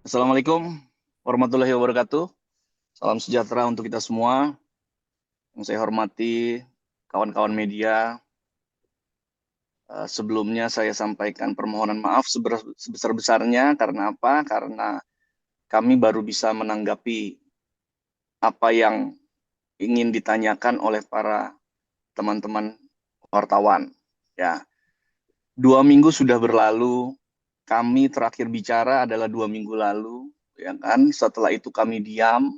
Assalamualaikum warahmatullahi wabarakatuh. Salam sejahtera untuk kita semua. Yang saya hormati kawan-kawan media, sebelumnya saya sampaikan permohonan maaf sebesar-besarnya. Karena apa? Karena kami baru bisa menanggapi apa yang ingin ditanyakan oleh para teman-teman wartawan. Ya, 2 minggu sudah berlalu. Kami terakhir bicara adalah 2 minggu lalu, ya kan? Setelah itu kami diam.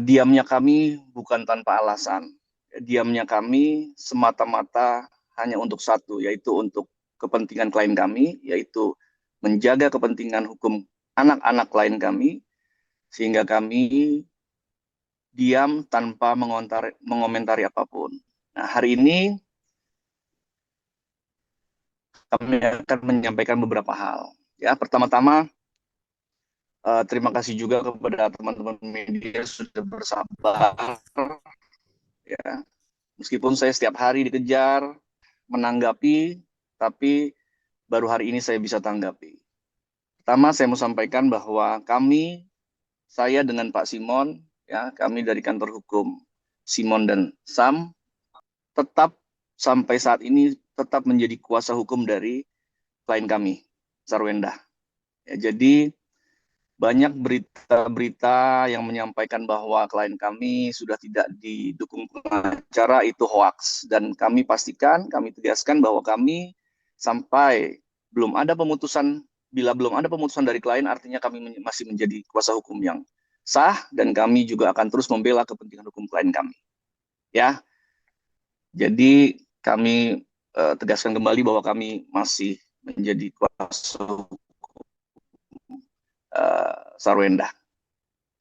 Diamnya kami bukan tanpa alasan. Diamnya kami semata-mata hanya untuk satu, yaitu untuk kepentingan klien kami, yaitu menjaga kepentingan hukum anak-anak klien kami, sehingga kami diam tanpa mengomentari apapun. Nah, hari ini kami akan menyampaikan beberapa hal. Ya, pertama-tama terima kasih juga kepada teman-teman media sudah bersabar. Ya, meskipun saya setiap hari dikejar, menanggapi, tapi baru hari ini saya bisa tanggapi. Pertama, saya mau sampaikan bahwa saya dengan Pak Simon, ya, kami dari kantor hukum Simon dan Sam, tetap sampai saat ini tetap menjadi kuasa hukum dari klien kami, Sarwenda. Ya, jadi banyak berita-berita yang menyampaikan bahwa klien kami sudah tidak didukung pengacara, itu hoax. Dan kami tegaskan bahwa kami sampai belum ada pemutusan, bila belum ada pemutusan dari klien, artinya kami masih menjadi kuasa hukum yang sah, dan kami juga akan terus membela kepentingan hukum klien kami. Ya, jadi kami tegaskan kembali bahwa kami masih menjadi kuasa hukum Sarwenda.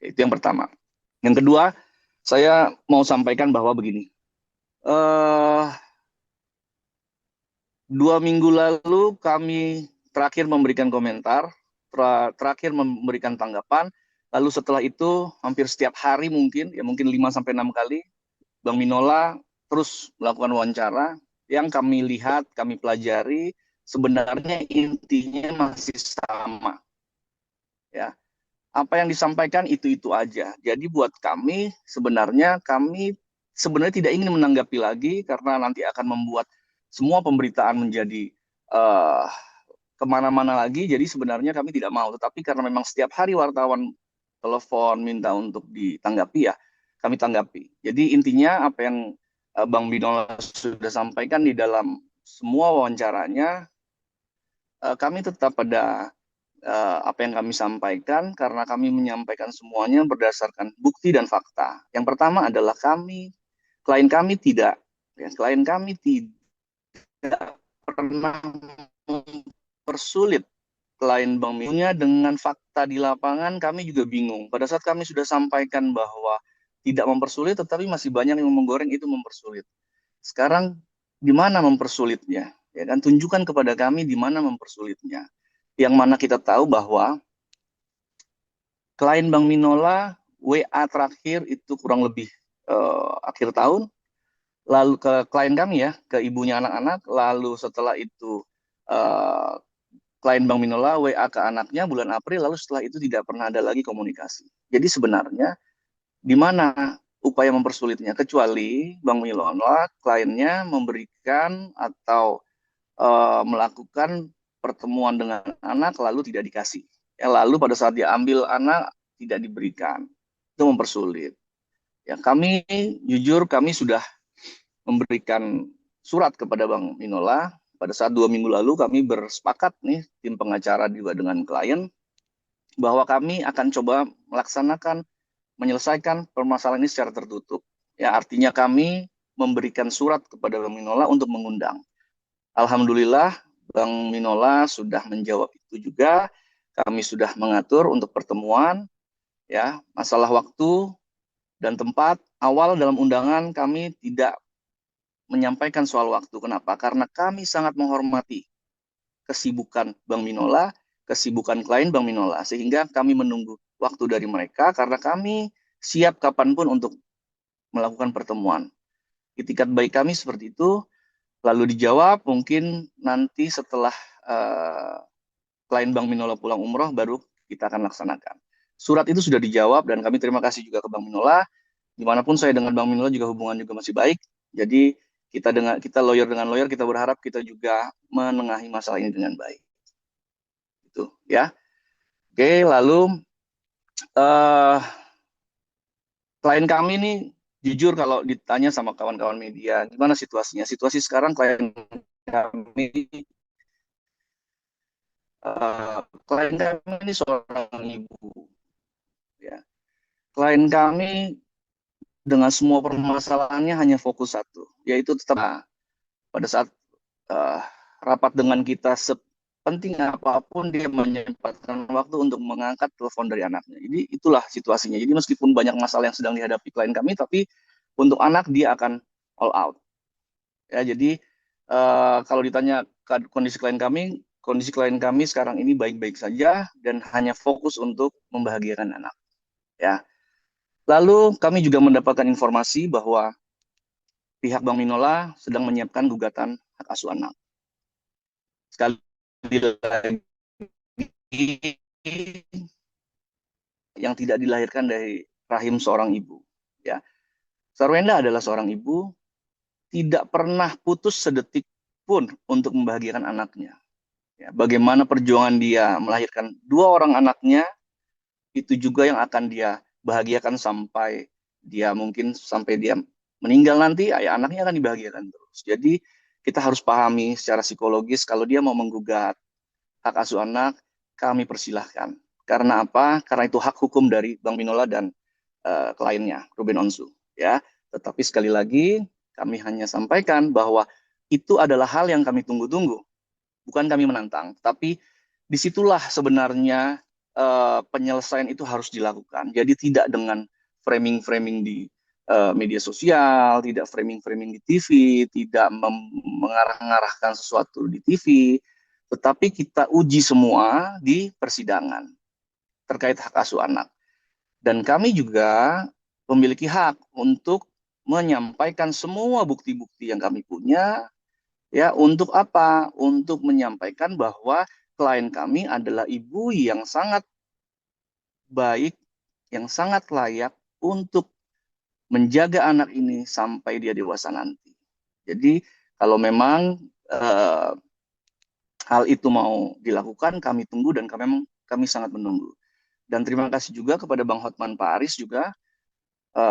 Itu yang pertama. Yang kedua, saya mau sampaikan bahwa begini. Eh, 2 minggu lalu kami terakhir memberikan komentar, terakhir memberikan tanggapan. Lalu setelah itu hampir setiap hari mungkin 5 sampai 6 kali, Bang Minola terus melakukan wawancara. Yang kami lihat, kami pelajari, sebenarnya intinya masih sama. Ya, apa yang disampaikan itu aja. Jadi buat kami sebenarnya tidak ingin menanggapi lagi, karena nanti akan membuat semua pemberitaan menjadi uh, kemana-mana lagi. Jadi sebenarnya kami tidak mau. Tetapi karena memang setiap hari wartawan telepon minta untuk ditanggapi, ya kami tanggapi. Jadi intinya apa yang Bang Binola sudah sampaikan di dalam semua wawancaranya, kami tetap pada apa yang kami sampaikan, karena kami menyampaikan semuanya berdasarkan bukti dan fakta. Yang pertama adalah klien kami tidak, klien kami tidak pernah mempersulit klien Bang Milunya. Dengan fakta di lapangan kami juga bingung. Pada saat kami sudah sampaikan bahwa tidak mempersulit, tetapi masih banyak yang menggoreng itu mempersulit. Sekarang di mana mempersulitnya? Ya kan, tunjukkan kepada kami di mana mempersulitnya. Yang mana kita tahu bahwa klien Bang Minola WA terakhir itu kurang lebih akhir tahun, lalu ke klien kami, ya, ke ibunya anak-anak, lalu setelah itu eh, klien Bang Minola WA ke anaknya bulan April, lalu setelah itu tidak pernah ada lagi komunikasi. Jadi sebenarnya di mana upaya mempersulitnya, kecuali Bang Minola kliennya memberikan atau melakukan pertemuan dengan anak lalu tidak dikasih. Ya, lalu pada saat dia ambil anak tidak diberikan. Itu mempersulit. Ya, jujur kami sudah memberikan surat kepada Bang Minola. Pada saat 2 minggu lalu kami bersepakat nih, tim pengacara juga dengan klien, bahwa kami akan coba menyelesaikan permasalahan ini secara tertutup. Ya, artinya kami memberikan surat kepada Bang Minola untuk mengundang. Alhamdulillah, Bang Minola sudah menjawab itu juga. Kami sudah mengatur untuk pertemuan, ya, masalah waktu dan tempat. Awal dalam undangan kami tidak menyampaikan soal waktu. Kenapa? Karena kami sangat menghormati kesibukan Bang Minola, kesibukan klien Bang Minola, sehingga kami menunggu waktu dari mereka, karena kami siap kapanpun untuk melakukan pertemuan. Itikat baik kami seperti itu. Lalu dijawab mungkin nanti setelah klien Bank Minola pulang umroh, baru kita akan laksanakan. Surat itu sudah dijawab dan kami terima kasih juga ke Bank Minola. Dimanapun saya dengan Bank Minola juga hubungan juga masih baik. Jadi kita lawyer dengan lawyer, kita berharap kita juga menengahi masalah ini dengan baik. Itu ya. Oke, lalu klien kami ini jujur kalau ditanya sama kawan-kawan media, gimana situasinya? Situasi sekarang kami klien kami ini seorang ibu, ya. Klien kami dengan semua permasalahannya hanya fokus satu, yaitu tetap pada saat uh, rapat dengan kita sepenting apapun dia menyempatkan waktu untuk mengangkat telepon dari anaknya. Jadi itulah situasinya. Jadi meskipun banyak masalah yang sedang dihadapi klien kami, tapi untuk anak dia akan all out. Ya, jadi kalau ditanya kondisi klien kami sekarang ini baik-baik saja dan hanya fokus untuk membahagiakan anak. Ya. Lalu kami juga mendapatkan informasi bahwa pihak Bank Minola sedang menyiapkan gugatan hak asuh anak. Sekali lagi, yang tidak dilahirkan dari rahim seorang ibu. Ya, Sarwenda adalah seorang ibu, tidak pernah putus sedetik pun untuk membahagiakan anaknya. Ya, bagaimana perjuangan dia melahirkan 2 orang anaknya, itu juga yang akan dia bahagiakan sampai dia meninggal nanti, ayah anaknya akan dibahagiakan terus. Jadi kita harus pahami secara psikologis kalau dia mau menggugat hak asuh anak, kami persilahkan. Karena apa? Karena itu hak hukum dari Bank Minola dan kliennya, Ruben Onsu. Ya, tetapi sekali lagi kami hanya sampaikan bahwa itu adalah hal yang kami tunggu-tunggu, bukan kami menantang. Tapi disitulah sebenarnya penyelesaian itu harus dilakukan. Jadi tidak dengan framing-framing di media sosial, tidak framing-framing di TV, tidak mengarah-ngarahkan sesuatu di TV, tetapi kita uji semua di persidangan terkait hak asuh anak. Dan kami juga memiliki hak untuk menyampaikan semua bukti-bukti yang kami punya, ya, untuk apa? Untuk menyampaikan bahwa klien kami adalah ibu yang sangat baik, yang sangat layak untuk menjaga anak ini sampai dia dewasa nanti. Jadi kalau memang hal itu mau dilakukan, kami tunggu dan kami sangat menunggu. Dan terima kasih juga kepada Bang Hotman Paris juga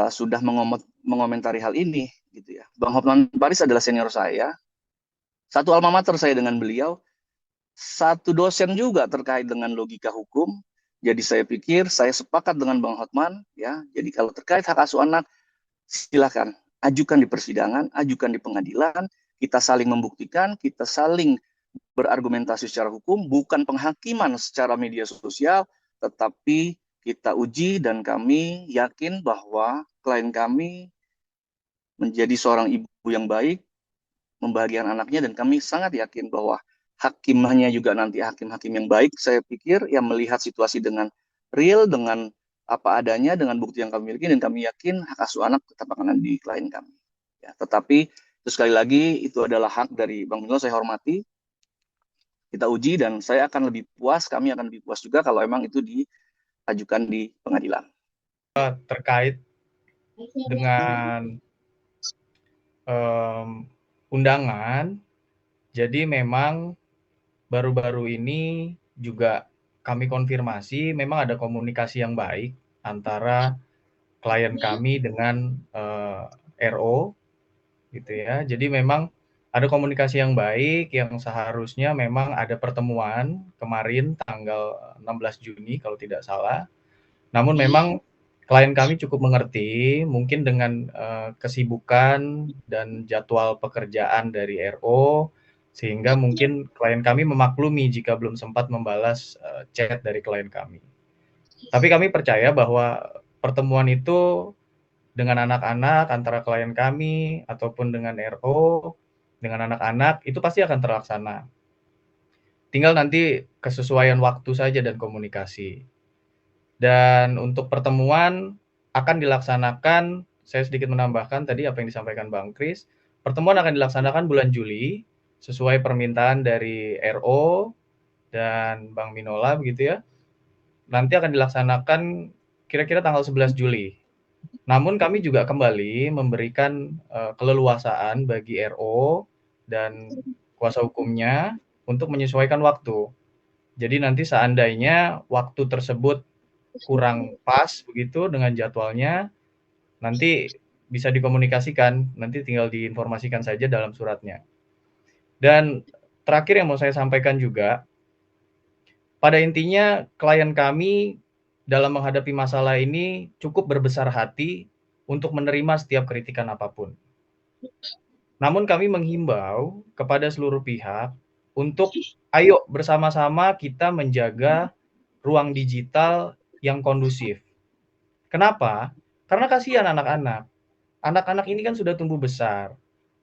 sudah mengomentari hal ini, gitu ya. Bang Hotman Paris adalah senior saya, satu alma mater saya dengan beliau, satu dosen juga terkait dengan logika hukum. Jadi saya pikir saya sepakat dengan Bang Hotman, ya. Jadi kalau terkait hak asuh anak, silakan ajukan di persidangan, ajukan di pengadilan, kita saling membuktikan, kita saling berargumentasi secara hukum, bukan penghakiman secara media sosial, tetapi kita uji dan kami yakin bahwa klien kami menjadi seorang ibu yang baik, membahagiakan anaknya, dan kami sangat yakin bahwa hakimnya juga nanti hakim-hakim yang baik. Saya pikir yang melihat situasi dengan real, dengan apa adanya, dengan bukti yang kami miliki, dan kami yakin hak asuh anak tetap akan ada di klien kami. Ya, tetapi itu sekali lagi itu adalah hak dari Bang Milo, saya hormati. Kita uji dan kami akan lebih puas juga kalau emang itu diajukan di pengadilan. Terkait dengan undangan, jadi memang baru-baru ini juga kami konfirmasi memang ada komunikasi yang baik antara klien kami dengan RO, gitu ya. Jadi memang ada komunikasi yang baik yang seharusnya memang ada pertemuan kemarin tanggal 16 Juni kalau tidak salah. Namun memang klien kami cukup mengerti, mungkin dengan kesibukan dan jadwal pekerjaan dari RO, sehingga mungkin klien kami memaklumi jika belum sempat membalas chat dari klien kami. Tapi kami percaya bahwa pertemuan itu dengan anak-anak, antara klien kami ataupun dengan RO, dengan anak-anak, itu pasti akan terlaksana. Tinggal nanti kesesuaian waktu saja dan komunikasi. Dan untuk pertemuan akan dilaksanakan, saya sedikit menambahkan tadi apa yang disampaikan Bang Kris, pertemuan akan dilaksanakan bulan Juli, sesuai permintaan dari RO, dan Bang Minola begitu ya, nanti akan dilaksanakan kira-kira tanggal 11 Juli. Namun kami juga kembali memberikan keleluasaan bagi RO dan kuasa hukumnya untuk menyesuaikan waktu. Jadi nanti seandainya waktu tersebut kurang pas begitu dengan jadwalnya, nanti bisa dikomunikasikan, nanti tinggal diinformasikan saja dalam suratnya. Dan terakhir yang mau saya sampaikan juga, pada intinya klien kami dalam menghadapi masalah ini cukup berbesar hati untuk menerima setiap kritikan apapun. Namun kami menghimbau kepada seluruh pihak untuk ayo bersama-sama kita menjaga ruang digital yang kondusif. Kenapa? Karena kasihan anak-anak. Anak-anak ini kan sudah tumbuh besar,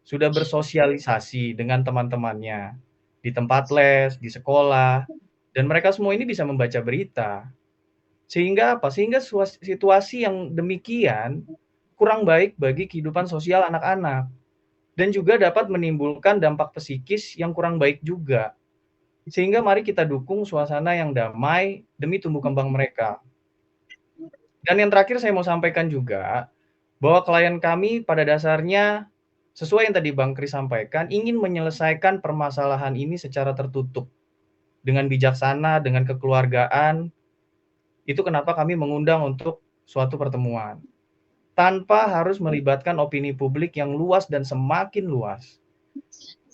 sudah bersosialisasi dengan teman-temannya di tempat les, di sekolah, dan mereka semua ini bisa membaca berita. Sehingga apa? Sehingga situasi yang demikian kurang baik bagi kehidupan sosial anak-anak dan juga dapat menimbulkan dampak psikis yang kurang baik juga. Sehingga mari kita dukung suasana yang damai demi tumbuh kembang mereka. Dan yang terakhir saya mau sampaikan juga bahwa klien kami pada dasarnya sesuai yang tadi Bang Kris sampaikan, ingin menyelesaikan permasalahan ini secara tertutup dengan bijaksana, dengan kekeluargaan. Itu kenapa kami mengundang untuk suatu pertemuan tanpa harus melibatkan opini publik yang luas dan semakin luas.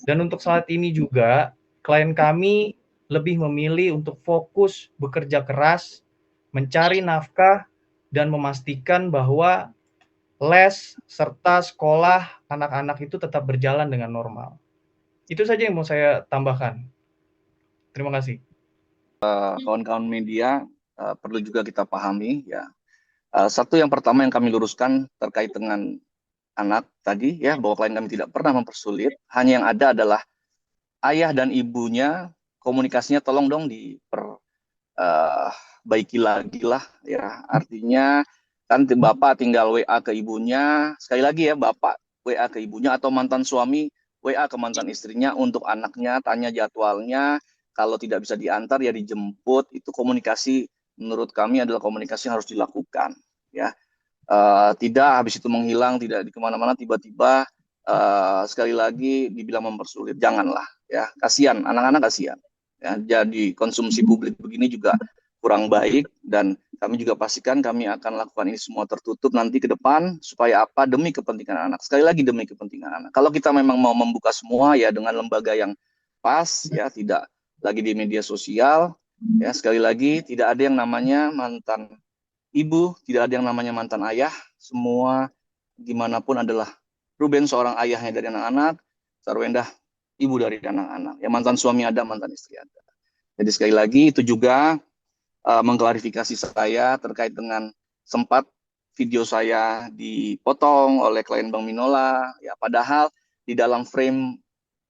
Dan untuk saat ini juga klien kami lebih memilih untuk fokus bekerja keras, mencari nafkah dan memastikan bahwa les serta sekolah anak-anak itu tetap berjalan dengan normal. Itu saja yang mau saya tambahkan. Terima kasih. Kawan-kawan media, perlu juga kita pahami ya. Satu yang pertama yang kami luruskan terkait dengan anak tadi ya, bahwa klien kami tidak pernah mempersulit, hanya yang ada adalah ayah dan ibunya komunikasinya tolong dong diperbaiki lagi lah ya. Artinya kan bapak tinggal WA ke ibunya, sekali lagi ya, bapak WA ke ibunya atau mantan suami WA ke mantan istrinya untuk anaknya, tanya jadwalnya, kalau tidak bisa diantar ya dijemput. Itu komunikasi menurut kami adalah komunikasi yang harus dilakukan ya. Tidak habis itu menghilang, tidak di kemana-mana, tiba-tiba sekali lagi dibilang mempersulit. Janganlah ya, kasihan anak-anak, kasihan ya. Jadi konsumsi publik begini juga kurang baik, dan kami juga pastikan kami akan lakukan ini semua tertutup nanti ke depan supaya apa, demi kepentingan anak. Sekali lagi demi kepentingan anak. Kalau kita memang mau membuka semua ya dengan lembaga yang pas ya, tidak lagi di media sosial ya. Sekali lagi tidak ada yang namanya mantan ibu, tidak ada yang namanya mantan ayah. Semua gimana pun adalah Ruben seorang ayahnya dari anak-anak, Sarwenda ibu dari anak-anak. Ya, mantan suami ada, mantan istri ada. Jadi sekali lagi itu juga mengklarifikasi saya terkait dengan sempat video saya dipotong oleh klien Bang Minola. Ya, padahal di dalam frame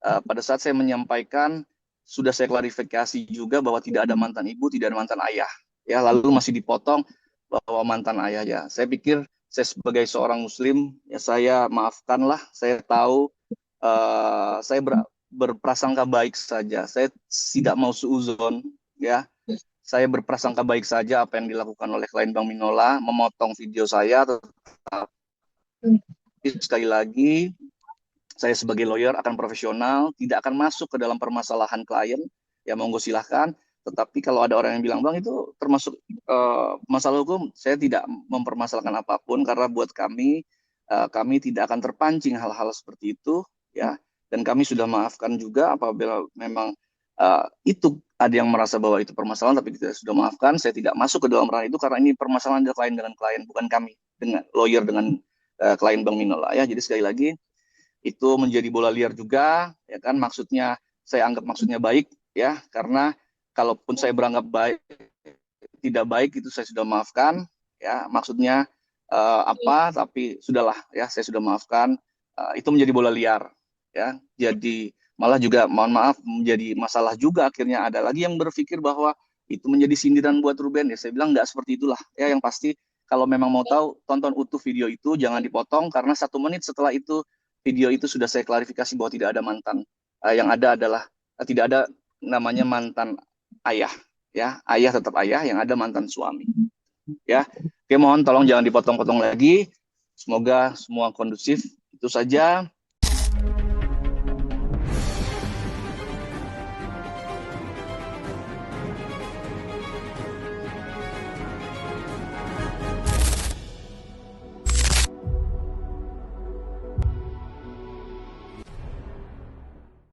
pada saat saya menyampaikan sudah saya klarifikasi juga bahwa tidak ada mantan ibu, tidak ada mantan ayah. Ya, lalu masih dipotong bahwa mantan ayah ya. Saya pikir saya sebagai seorang muslim ya, saya maafkanlah. Saya tahu saya berprasangka baik saja. Saya tidak mau suuzon ya. Saya berprasangka baik saja apa yang dilakukan oleh klien Bang Minola, memotong video saya. Tetapi sekali lagi, saya sebagai lawyer akan profesional, tidak akan masuk ke dalam permasalahan klien. Ya monggo silahkan. Tetapi kalau ada orang yang bilang, Bang itu termasuk masalah hukum, saya tidak mempermasalahkan apapun, karena buat kami tidak akan terpancing hal-hal seperti itu ya. Dan kami sudah maafkan juga apabila memang itu ada yang merasa bahwa itu permasalahan, tapi kita sudah maafkan. Saya tidak masuk ke dalam ranah itu karena ini permasalahan antara klien dengan klien, bukan kami dengan lawyer dengan klien Bang Minola ya. Jadi sekali lagi itu menjadi bola liar juga ya kan, maksudnya saya anggap maksudnya baik ya, karena kalaupun saya beranggap baik tidak baik itu saya sudah maafkan ya, maksudnya apa, tapi sudahlah ya, saya sudah maafkan. Itu menjadi bola liar ya, jadi malah juga mohon maaf menjadi masalah juga. Akhirnya ada lagi yang berpikir bahwa itu menjadi sindiran buat Ruben ya. Saya bilang nggak seperti itulah ya. Yang pasti kalau memang mau tahu, tonton utuh video itu, jangan dipotong, karena 1 menit setelah itu video itu sudah saya klarifikasi bahwa tidak ada mantan. Yang ada adalah tidak ada namanya mantan ayah, ya, ayah tetap ayah, yang ada mantan suami, ya. Oke, mohon tolong jangan dipotong-potong lagi. Semoga semua kondusif. Itu saja.